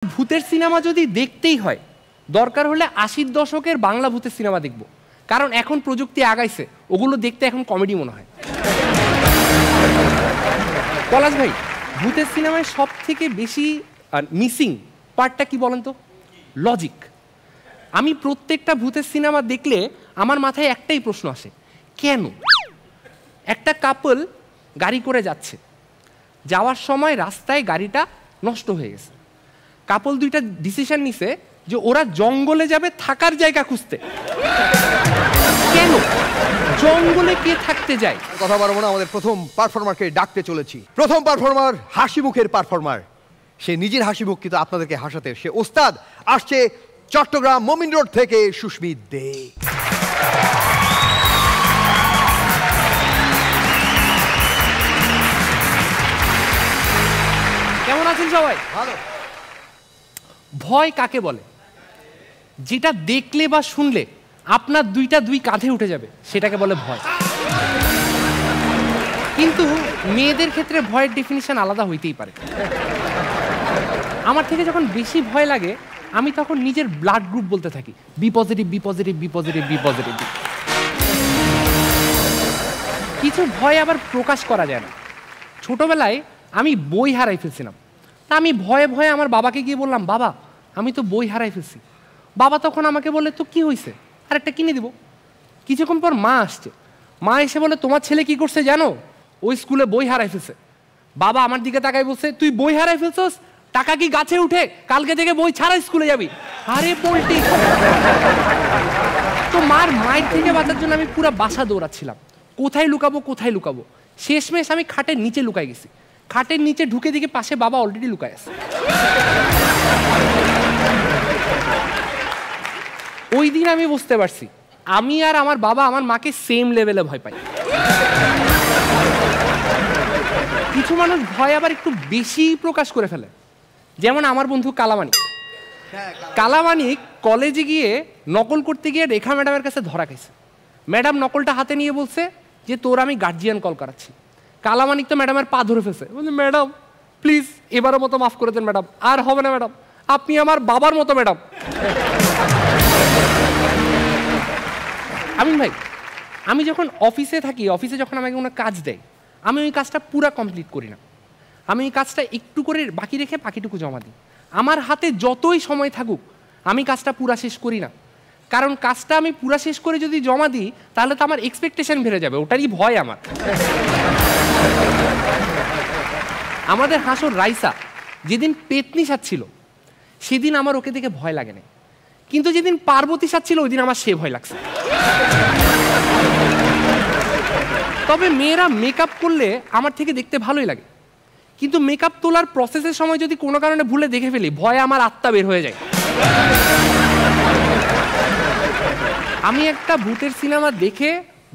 ভূতের সিনেমা যদি দেখতেই হয় দরকার হলে ৮০ দশকের বাংলা ভূতের সিনেমা দেখব, কারণ এখন প্রযুক্তি আগাইছে, ওগুলো দেখতে এখন কমেডি মনে হয়। পলাশ ভাই, ভূতের সিনেমায় সব থেকে বেশি মিসিং পার্টটা কি বলেন তো? লজিক। আমি প্রত্যেকটা ভূতের সিনেমা দেখলে আমার মাথায় একটাই প্রশ্ন আসে, কেন? একটা কাপল গাড়ি করে যাচ্ছে, যাওয়ার সময় রাস্তায় গাড়িটা নষ্ট হয়ে গেছে। কাপল দুইটা ডিসিশন নিছে যে ওরা জঙ্গলে যাবে থাকার জায়গা খুঁজতে। কেন জঙ্গলে কে থাকতে যায়? কথা বলবো না, আমাদের প্রথম পারফর্মারকে ডাকতে চলেছি। প্রথম পারফর্মার হাসি মুখের পারফর্মার, সে নিজের হাসি মুখ কিন্তু আপনাদেরকে হাসাতে, সে ওস্তাদ আসছে চট্টগ্রাম মোমিন রোড থেকে সুস্মিত দে। কেমন আছেন সবাই? ভালো। ভয় কাকে বলে? যেটা দেখলে বা শুনলে আপনার দুই কাঁধে উঠে যাবে, সেটাকে বলে ভয়। কিন্তু মেয়েদের ক্ষেত্রে ভয়ের ডেফিনিশন আলাদা হইতেই পারে। আমার থেকে যখন বেশি ভয় লাগে আমি তখন নিজের ব্লাড গ্রুপ বলতে থাকি, B positive, B positive, B positive, B positive. কিছু ভয় আবার প্রকাশ করা যায় না। ছোটবেলায় আমি বই হারাই ফেলছিলাম, তা আমি ভয়ে ভয়ে আমার বাবাকে গিয়ে বললাম, বাবা আমি তো বই হারাই ফেলছি। বাবা তখন আমাকে বলে, তো কি হয়েছে, আর একটা কিনে দিব। কিছুক্ষণ পর মা আসছে, মা এসে বলে, তোমার ছেলে কি করছে জানো? ওই স্কুলে বই হারাই ফেলছে। বাবা আমার দিকে তাকাই বলছে, তুই বই হারাই ফেলছস? টাকা কি গাছে উঠে? কালকে থেকে বই ছাড়া স্কুলে যাবি। আরে পোল্টি। তো মায়ের থেকে বাঁচার জন্য আমি পুরো বাসা দৌড়াচ্ছিলাম, কোথায় লুকাবো কোথায় লুকাবো। শেষমেশ আমি খাটের নিচে লুকাই গেছি। খাটের নিচে ঢুকে দিকে পাশে বাবা অলরেডি লুকায় আছে। ওই দিন আমি বুঝতে পারছি আমি আর আমার বাবা আমার মাকে সেম লেভেলে ভয় পাই। কিছু মানুষ ভয় আবার একটু বেশি প্রকাশ করে ফেলে, যেমন আমার বন্ধু কালামানিক। কালামানিক কলেজে গিয়ে নকল করতে গিয়ে রেখা ম্যাডামের কাছে ধরা খাইছে। ম্যাডাম নকলটা হাতে নিয়ে বলছে যে তোর আমি গার্জিয়ান কল করাচ্ছি। কালামানিক তো ম্যাডামের পা ধরে ফেলছে, বলছে ম্যাডাম প্লিজ এবারের মতো মাফ করে দেন ম্যাডাম, আর হবে না ম্যাডাম, আপনি আমার বাবার মতো ম্যাডাম। আমিন ভাই, আমি যখন অফিসে থাকি, অফিসে যখন আমাকে কোনো কাজ দেয় আমি ওই কাজটা পুরা কমপ্লিট করি না। আমি ওই কাজটা একটু করে বাকি রেখে বাকিটুকু জমা দিই। আমার হাতে যতই সময় থাকুক আমি কাজটা পুরা শেষ করি না, কারণ কাজটা আমি পুরা শেষ করে যদি জমা দিই তাহলে তো আমার এক্সপেকটেশন বেড়ে যাবে, ওটারই ভয় আমার। আমাদের হাসর রাইসা যেদিন পেতনি সাচ্ছিল সেদিন আমার ওকে দেখে ভয় লাগে না, কিন্তু যেদিন পার্বতী সাচ্ছিল ওই দিন আমার সে ভয় লাগছে। তবে মেয়েরা মেকআপ করলে আমার থেকে দেখতে ভালোই লাগে, কিন্তু মেকআপ তোলার প্রসেসের সময় যদি কোনো কারণে ভুলে দেখে ফেলি ভয়ে আমার আত্মা বের হয়ে যায়। আমি একটা ভূতের সিনেমা দেখে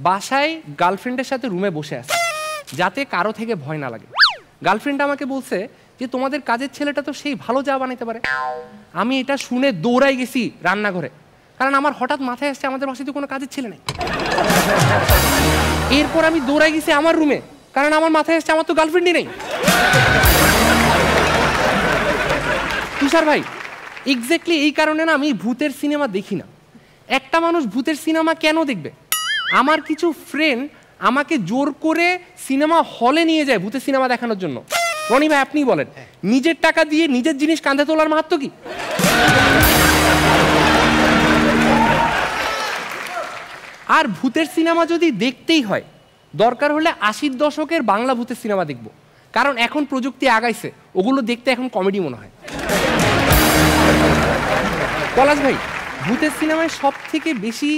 বাসায় গার্লফ্রেন্ডের সাথে রুমে বসে আছি যাতে কারো থেকে ভয় না লাগে। গার্লফ্রেন্ড আমাকে বলছে যে তোমাদের কাজের ছেলেটা তো সেই ভালো চা বানাইতে পারে। আমি এটা শুনে দৌড়াই গেছি রান্নাঘরে, কারণ আমার হঠাৎ মাথায় আসছে আমাদের বাসায় তো কোনো কাজের ছেলে নেই। এরপর আমি দৌড়াই গেছি আমার রুমে, কারণ আমার মাথায় আসছে আমার তো গার্লফ্রেন্ডই নেই। তুষার ভাই, এক্স্যাক্টলি এই কারণে না আমি ভূতের সিনেমা দেখি না। একটা মানুষ ভূতের সিনেমা কেন দেখবে? আমার কিছু ফ্রেন্ড আমাকে জোর করে সিনেমা হলে নিয়ে যায় ভূতের সিনেমা দেখানোর জন্য। রনি ভাই আপনি বলেন, নিজের টাকা দিয়ে নিজের জিনিস কাঁধে তোলার মাহাত্ম কি? আর ভূতের সিনেমা যদি দেখতেই হয় দরকার হলে ৮০ দশকের বাংলা ভূতের সিনেমা দেখব, কারণ এখন প্রযুক্তি আগাইছে, ওগুলো দেখতে এখন কমেডি মনে হয়। পলাশ ভাই, ভূতের সিনেমায় সব থেকে বেশি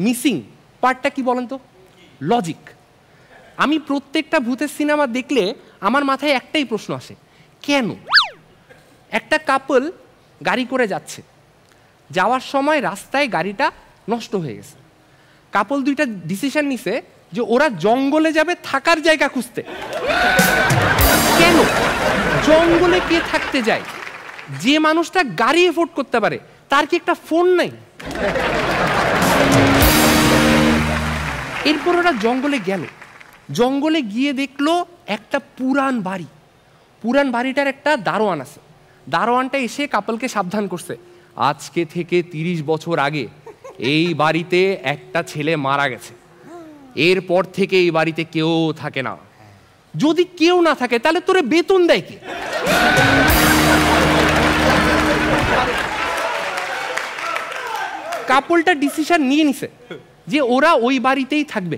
মিসিং পার্টটা কি বলেন তো? লজিক। আমি প্রত্যেকটা ভূতের সিনেমা দেখলে আমার মাথায় একটাই প্রশ্ন আসে, কেন? একটা কাপল গাড়ি করে যাচ্ছে, যাওয়ার সময় রাস্তায় গাড়িটা নষ্ট হয়ে গেছে। কাপল দুইটা ডিসিশন নিছে যে ওরা জঙ্গলে যাবে থাকার জায়গা খুঁজতে। কেন জঙ্গলে কে থাকতে যায়? যে মানুষটা গাড়ি এফোর্ড করতে পারে তার কি একটা ফোন নাই? এরপর ওরা জঙ্গলে গেল, জঙ্গলে গিয়ে দেখলো একটা পুরান বাড়ি। পুরান বাড়িটার একটা দারোয়ান আছে। দারোয়ানটা এসে কাপলকে সাবধান করছে, আজকে থেকে 30 বছর আগে এই বাড়িতে একটা ছেলে মারা গেছে, এরপর থেকে এই বাড়িতে কেউ থাকে না। যদি কেউ না থাকে তাহলে তোরে বেতন দেয় কি? কাপলটা ডিসিশন নিয়ে নিছে যে ওরা ওই বাড়িতেই থাকবে।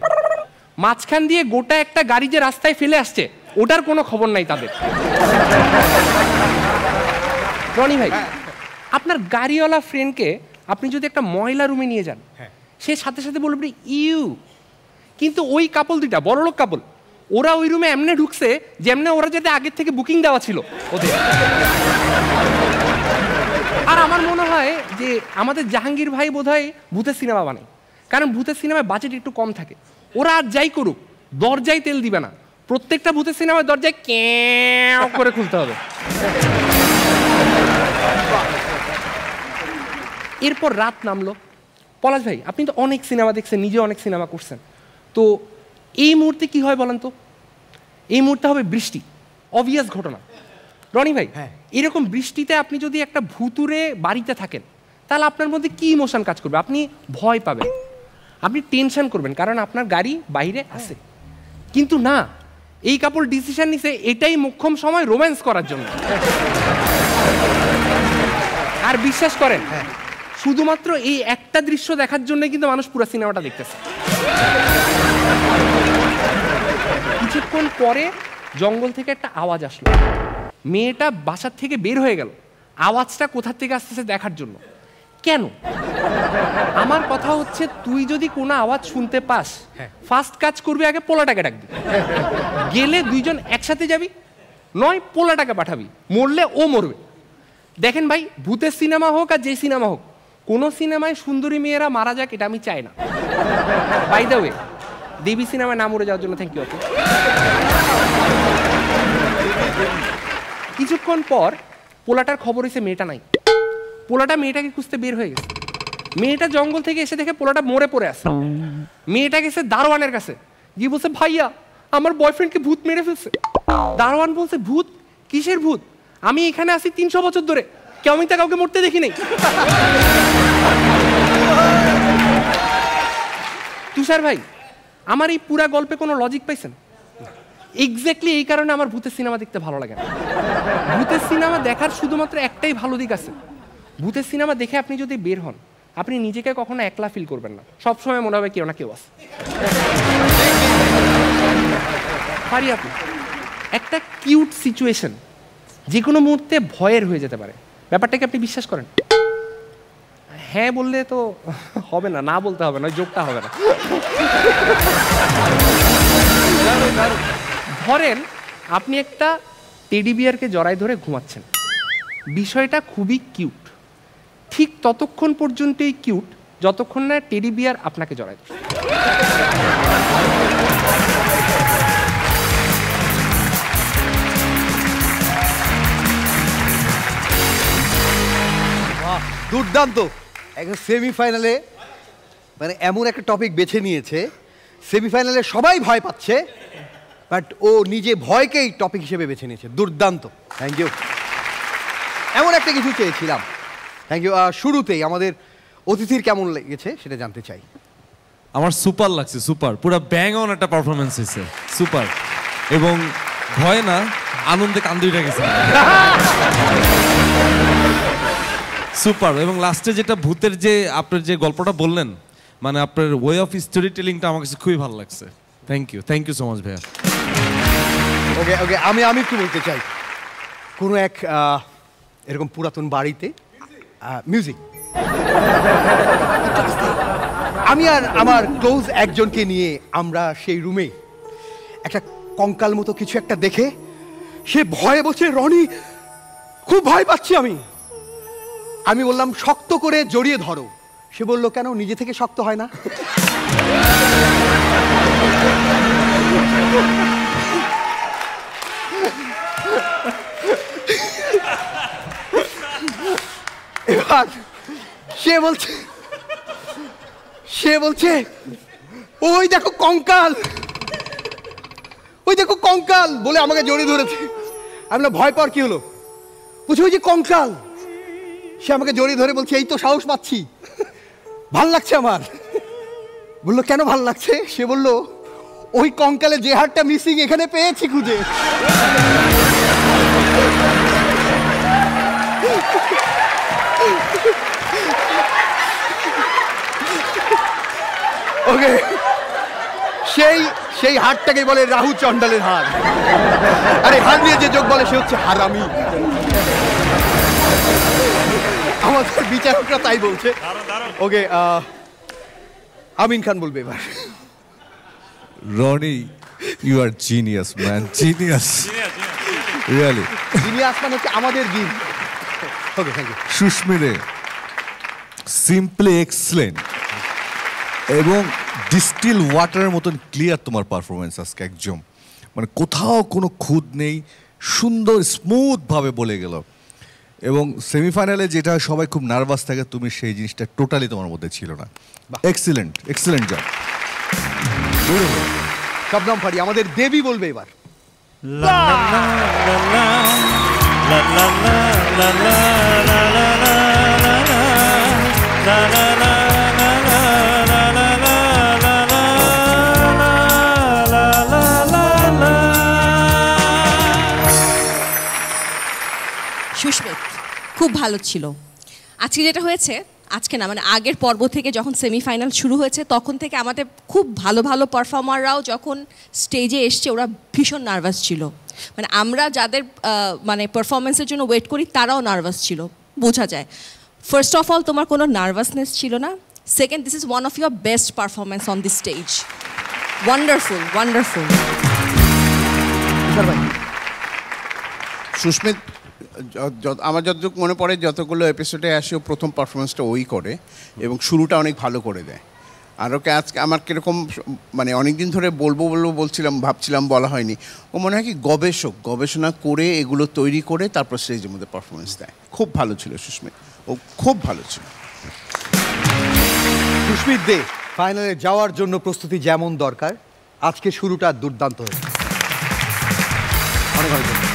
মাঝখান দিয়ে গোটা একটা গাড়ি যে রাস্তায় ফেলে আসছে ওটার কোনো খবর নাই তাদের। রনি ভাই, আপনার গাড়িওয়ালা ফ্রেন্ডকে আপনি যদি একটা ময়লা রুমে নিয়ে যান, সে সাথে সাথে বলবে ইউ, কিন্তু ওই কাপল দুইটা বড়লোক কাপল, ওরা ওই রুমে এমনি ঢুকছে যেমনি ওরা যাতে আগের থেকে বুকিং দেওয়া ছিল ওদের। আর আমার মনে হয় যে আমাদের জাহাঙ্গীর ভাই বোধহয় ভূতের সিনেমা বানায়, কারণ ভূতের সিনেমায় বাজেট একটু কম থাকে। ওরা আর যাই করুক দরজায় তেল দিবে না, প্রত্যেকটা ভূতের সিনেমায় দরজায় ক্যাঁ করে খুলতে হবে। এরপর রাত নামলো। পলাশ ভাই, আপনি তো অনেক সিনেমা দেখছেন, নিজে অনেক সিনেমা করছেন, তো এই মুহূর্তে কি হয় বলেন তো? এই মুহূর্তে হবে বৃষ্টি, অবভিয়াস ঘটনা। রনি ভাই, এরকম বৃষ্টিতে আপনি যদি একটা ভুতুরে বাড়িতে থাকেন তাহলে আপনার মধ্যে কি ইমোশন কাজ করবে? আপনি ভয় পাবেন, আপনি টেনশন করবেন, কারণ আপনার গাড়ি বাইরে আছে। কিন্তু না, এই কাপল ডিসিশন নিছে এটাই মোক্ষম সময় রোম্যান্স করার জন্য। আর বিশ্বাস করেন, শুধুমাত্র এই একটা দৃশ্য দেখার জন্য কিন্তু মানুষ পুরো সিনেমাটা দেখতেছে। কিছুক্ষণ পরে জঙ্গল থেকে একটা আওয়াজ আসলো, মেয়েটা বাসার থেকে বের হয়ে গেল আওয়াজটা কোথা থেকে আসতেছে দেখার জন্য। কেন? আমার কথা হচ্ছে, তুই যদি কোনো আওয়াজ শুনতে পাস, ফার্স্ট কাজ করবি আগে পোলাটাকে ডাকবি, গেলে দুইজন একসাথে যাবি, নয় পোলাটাকে পাঠাবি, মরলে ও মরবে। দেখেন ভাই, ভূতের সিনেমা হোক আর যে সিনেমা হোক, কোন সিনেমায় সুন্দরী মেয়েরা মারা যাক এটা আমি চাই না। বাই দ্য ওয়ে, দেবী সিনেমায় না মরে যাওয়ার জন্য থ্যাংক ইউ। কিছুক্ষণ পর পোলাটার খবর হয়েছে মেয়েটা নাই। পোলাটা মেয়েটাকে খুঁজতে বের হয়ে গেছে। মেয়েটা জঙ্গল থেকে এসে দেখে পোলাটা মরে পড়ে আছে। মেয়েটা গেছে দারোয়ানের কাছে, গিয়ে বলছে, ভাইয়া আমার বয়ফ্রেন্ডকে ভূত মেরে ফেলছে। দারোয়ান বলছে, ভূত? কিসের ভূত? আমি এখানে আছি 300 বছর ধরে, কেউ আমি তা কাউকে মরতে দেখি নাই। তুষার ভাই, আমার এই পুরা গল্পে কোনো লজিক পাইছেন? এক্স্যাক্টলি এই কারণে আমার ভূতের সিনেমা দেখতে ভালো লাগে না। ভূতের সিনেমা দেখার শুধুমাত্র একটাই ভালো দিক আছে, ভূতের সিনেমা দেখে আপনি যদি বের হন, আপনি নিজেকে কখনো একলা ফিল করবেন না, সবসময় মনে হবে কেউ না কেউ আছে। পারি আপনি একটা কিউট সিচুয়েশন যে কোনো মুহূর্তে ভয়ের হয়ে যেতে পারে, ব্যাপারটাকে আপনি বিশ্বাস করেন? হ্যাঁ বললে তো হবে না, না বলতে হবে না, যোগটা হবে না। ধরেন আপনি একটা টেডি বিয়ারকে জড়ায় ধরে ঘুমাচ্ছেন, বিষয়টা খুবই কিউট, ঠিক ততক্ষণ পর্যন্তই কিউট যতক্ষণ না টেডি বিয়ার আপনাকে জড়ায় ধরে। দুর্দান্ত। একদম সেমিফাইনালে মানে এমন একটা টপিক বেছে নিয়েছে, সেমিফাইনালে সবাই ভয় পাচ্ছে, বাট ও নিজে ভয়কেই টপিক হিসেবে বেছে নিয়েছে। দুর্দান্ত, থ্যাংক ইউ। এমন একটা কিছু চেয়েছিলাম, থ্যাংক ইউ। শুরুতেই আমাদের অতিথির কেমন লেগেছে সেটা জানতে চাই। আমার সুপার লাগছে, সুপার, পুরো ব্যাং অন একটা পারফরমেন্স হয়েছে, সুপার। এবং ভয় না, আনন্দে কান দুইটা গেছে, সুপার। এবং লাস্টে যেটা ভূতের যে আপনার যে গল্পটা বললেন, মানে আপনার ওয়ে অফ স্টোরি টেলিংটা আমার কাছে খুবই ভালো লাগছে। থ্যাংক ইউ সো মাচ ভাইয়া। ওকে ওকে, আমি একটু বলতে চাই, কোনো এক এরকম পুরাতন বাড়িতে মিউজিক, আমি আর আমার ক্লোজ একজনকে নিয়ে আমরা সেই রুমে একটা কঙ্কাল মতো কিছু একটা দেখে সে ভয়ে বলছে, রনি খুব ভয় পাচ্ছি আমি বললাম শক্ত করে জড়িয়ে ধরো। সে বলল, কেন, নিজে থেকে শক্ত হয় না? এবার সে বলছে ওই দেখো কঙ্কাল বলে আমাকে জড়িয়ে ধরেছে। আমি বললাম, ভয় পাওয়ার কি হলো? বলছে ওই যে কঙ্কাল। সে আমাকে জড়িয়ে ধরে বলছে এই তো সাহস পাচ্ছি, ভাল লাগছে আমার। বললো কেন ভাল লাগছে? সে বলল ওই কঙ্কালে যে হাড়টা মিসিং এখানে পেয়েছি খুঁজে। ওকে, সেই হাড়টাকে বলে রাহু চন্ডালের হাড়। আরে হাড় নিয়ে যে যোগ বলে সে হচ্ছে হারামি। আমাদের বিচারকরা তাই বলছে। ওকে, আমিন খান বলবে এবার। Roni, you are genius man, genius, really genius মানে হচ্ছে আমাদের দিন। Okay, thank you. সুস্মিরে সিম্পলি এক্সেলেন্ট এবং ডিস্টিল ওয়াটারের মতন ক্লিয়ার তোমার পারফরমেন্স আজকে, একদম মানে কোথাও কোনো খুঁত নেই, সুন্দর স্মুথভাবে বলে গেল। এবং সেমিফাইনালে যেটা সবাই খুব নার্ভাস থাকে, তুমি সেই জিনিসটা টোটালি তোমার মধ্যে ছিল না। Excellent, excellent job. Shabnam Fari, আমাদের দেবী বলবে এবার। সুস্মিত খুব ভালো ছিল। আজকে যেটা হয়েছে, আজকে না মানে আগের পর্ব থেকে যখন সেমিফাইনাল শুরু হয়েছে তখন থেকে আমাদের খুব ভালো ভালো পারফর্মাররাও যখন স্টেজে এসছে ওরা ভীষণ নার্ভাস ছিল। মানে আমরা যাদের মানে পারফরমেন্সের জন্য ওয়েট করি তারাও নার্ভাস ছিল, বোঝা যায়। ফার্স্ট অফ অল তোমার কোনো নার্ভাসনেস ছিল না। Second, this is one of your best performance on this stage. Wonderful, wonderful. Susmit, আমার যতটুকু মনে পড়ে যতগুলো এপিসোডে আসে ও প্রথম পারফরমেন্সটা ওই করে এবং শুরুটা অনেক ভালো করে দেয়। আর ওকে আজকে আমার কীরকম মানে অনেক দিন ধরে বলছিলাম ভাবছিলাম, বলা হয়নি। ও মনে হয় কি গবেষণা করে এগুলো তৈরি করে তারপর স্টেজের মধ্যে পারফরমেন্স দেয়। খুব ভালো ছিল সুস্মিত, ও খুব ভালো ছিল। সুস্মিত দে ফাইনালে যাওয়ার জন্য প্রস্তুতি যেমন দরকার, আজকে শুরুটা দুর্দান্ত হয়েছে। অনেক অনেক